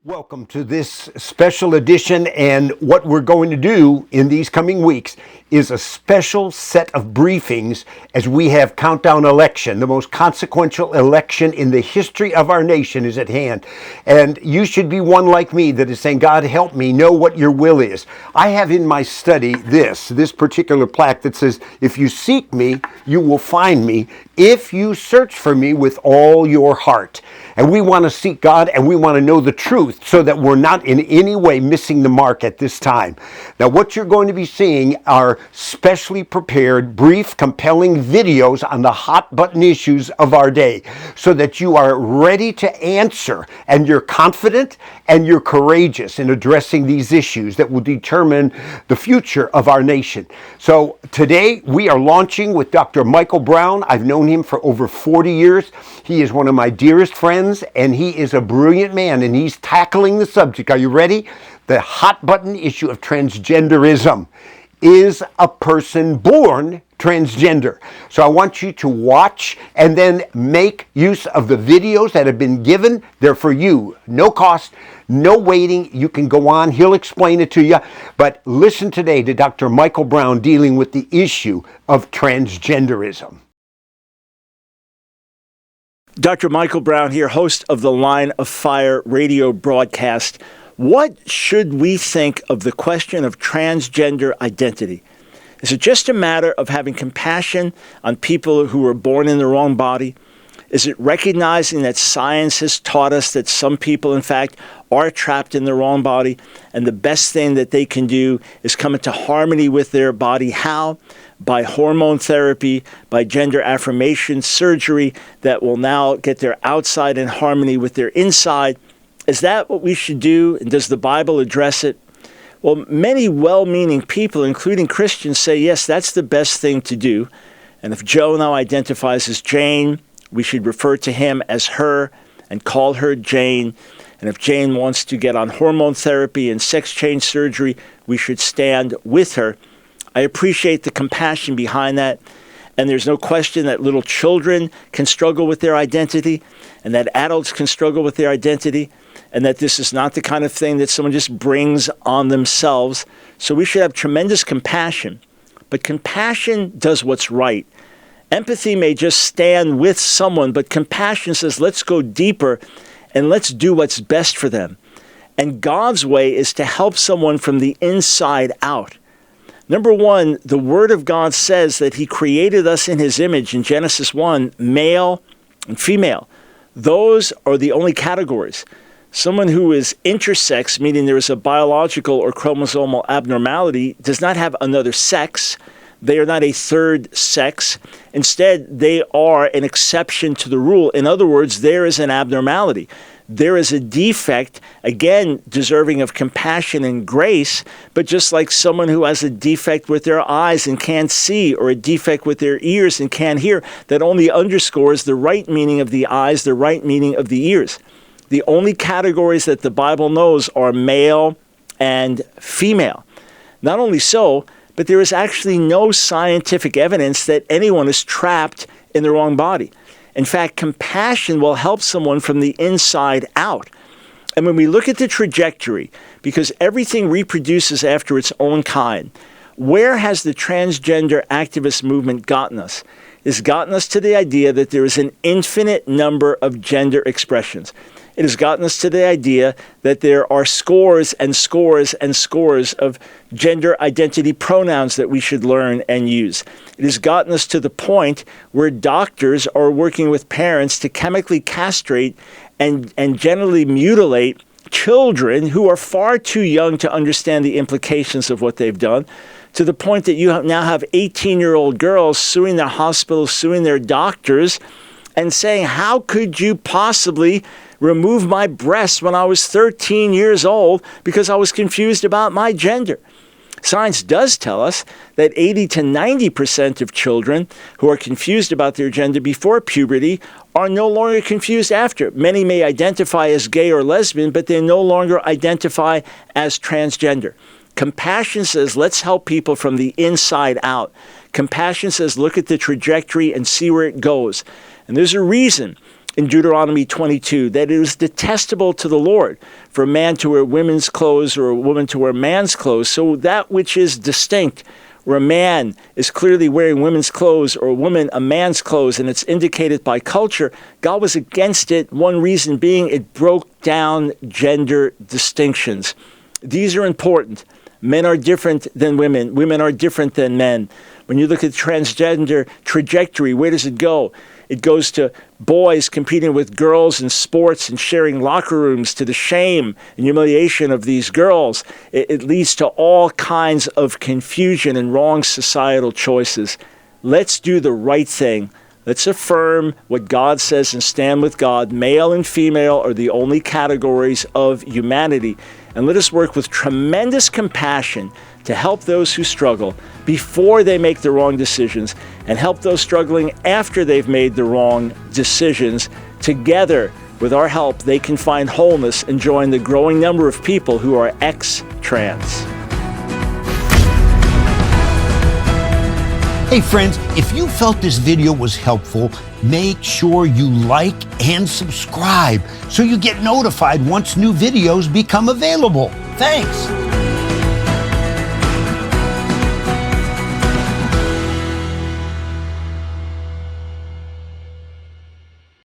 Welcome to this special edition, and what we're going to do in these coming weeks is a special set of briefings as we have countdown election. The most consequential election in the history of our nation is at hand, and you should be one like me that is saying, God, help me know what your will is. I have in my study this particular plaque that says, if you seek me, you will find me if you search for me with all your heart. And we want to seek God, and we want to know the truth so that we're not in any way missing the mark at this time. Now, what you're going to be seeing are specially prepared, brief, compelling videos on the hot button issues of our day so that you are ready to answer, and you're confident and you're courageous in addressing these issues that will determine the future of our nation. So today we are launching with Dr. Michael Brown. I've known him for over 40 years. He is one of my dearest friends, and he is a brilliant man, and he's tackling the subject. Are you ready? The hot button issue of transgenderism. Is a person born transgender? So I want you to watch and then make use of the videos that have been given. They're for you. No cost, no waiting. You can go on. He'll explain it to you. But listen today to Dr. Michael Brown dealing with the issue of transgenderism. Dr. Michael Brown here, host of the Line of Fire radio broadcast. What should we think of the question of transgender identity? Is it just a matter of having compassion on people who were born in the wrong body? Is it recognizing that science has taught us that some people, in fact, are trapped in the wrong body, and the best thing that they can do is come into harmony with their body? How? By hormone therapy, by gender affirmation surgery that will now get their outside in harmony with their inside. Is that what we should do? And does the Bible address it? Well, many well-meaning people, including Christians, say, yes, that's the best thing to do. And if Joe now identifies as Jane, we should refer to him as her and call her Jane. And if Jane wants to get on hormone therapy and sex change surgery, we should stand with her. I appreciate the compassion behind that. And there's no question that little children can struggle with their identity, and that adults can struggle with their identity, and that this is not the kind of thing that someone just brings on themselves. So we should have tremendous compassion. But compassion does what's right. Empathy may just stand with someone, but compassion says, let's go deeper and let's do what's best for them. And God's way is to help someone from the inside out. Number one, the Word of God says that He created us in His image in Genesis 1, male and female. Those are the only categories. Someone who is intersex, meaning there is a biological or chromosomal abnormality, does not have another sex. They are not a third sex. Instead, they are an exception to the rule. In other words, there is an abnormality. There is a defect, again, deserving of compassion and grace, but just like someone who has a defect with their eyes and can't see, or a defect with their ears and can't hear, that only underscores the right meaning of the eyes, the right meaning of the ears. The only categories that the Bible knows are male and female. Not only so, but there is actually no scientific evidence that anyone is trapped in the wrong body. In fact, compassion will help someone from the inside out. And when we look at the trajectory, because everything reproduces after its own kind, where has the transgender activist movement gotten us? It's gotten us to the idea that there is an infinite number of gender expressions. It has gotten us to the idea that there are scores and scores and scores of gender identity pronouns that we should learn and use. It has gotten us to the point where doctors are working with parents to chemically castrate and genitally mutilate children who are far too young to understand the implications of what they've done, to the point that you now have 18-year-old girls suing their hospitals, suing their doctors, and saying, how could you possibly remove my breasts when I was 13 years old because I was confused about my gender? Science does tell us that 80 to 90% of children who are confused about their gender before puberty are no longer confused after. Many may identify as gay or lesbian, but they no longer identify as transgender. Compassion says, let's help people from the inside out. Compassion says, look at the trajectory and see where it goes. And there's a reason in Deuteronomy 22 that it was detestable to the Lord for a man to wear women's clothes or a woman to wear man's clothes. So that which is distinct, where a man is clearly wearing women's clothes or a woman a man's clothes, and it's indicated by culture, God was against it. One reason being it broke down gender distinctions. These are important. Men are different than women. Women are different than men. When you look at transgender trajectory, where does it go? It goes to boys competing with girls in sports and sharing locker rooms, to the shame and humiliation of these girls. It leads to all kinds of confusion and wrong societal choices. Let's do the right thing. Let's affirm what God says and stand with God. Male and female are the only categories of humanity. And let us work with tremendous compassion to help those who struggle before they make the wrong decisions, and help those struggling after they've made the wrong decisions. Together, with our help, they can find wholeness and join the growing number of people who are ex-trans. Hey friends, if you felt this video was helpful, make sure you like and subscribe so you get notified once new videos become available. Thanks.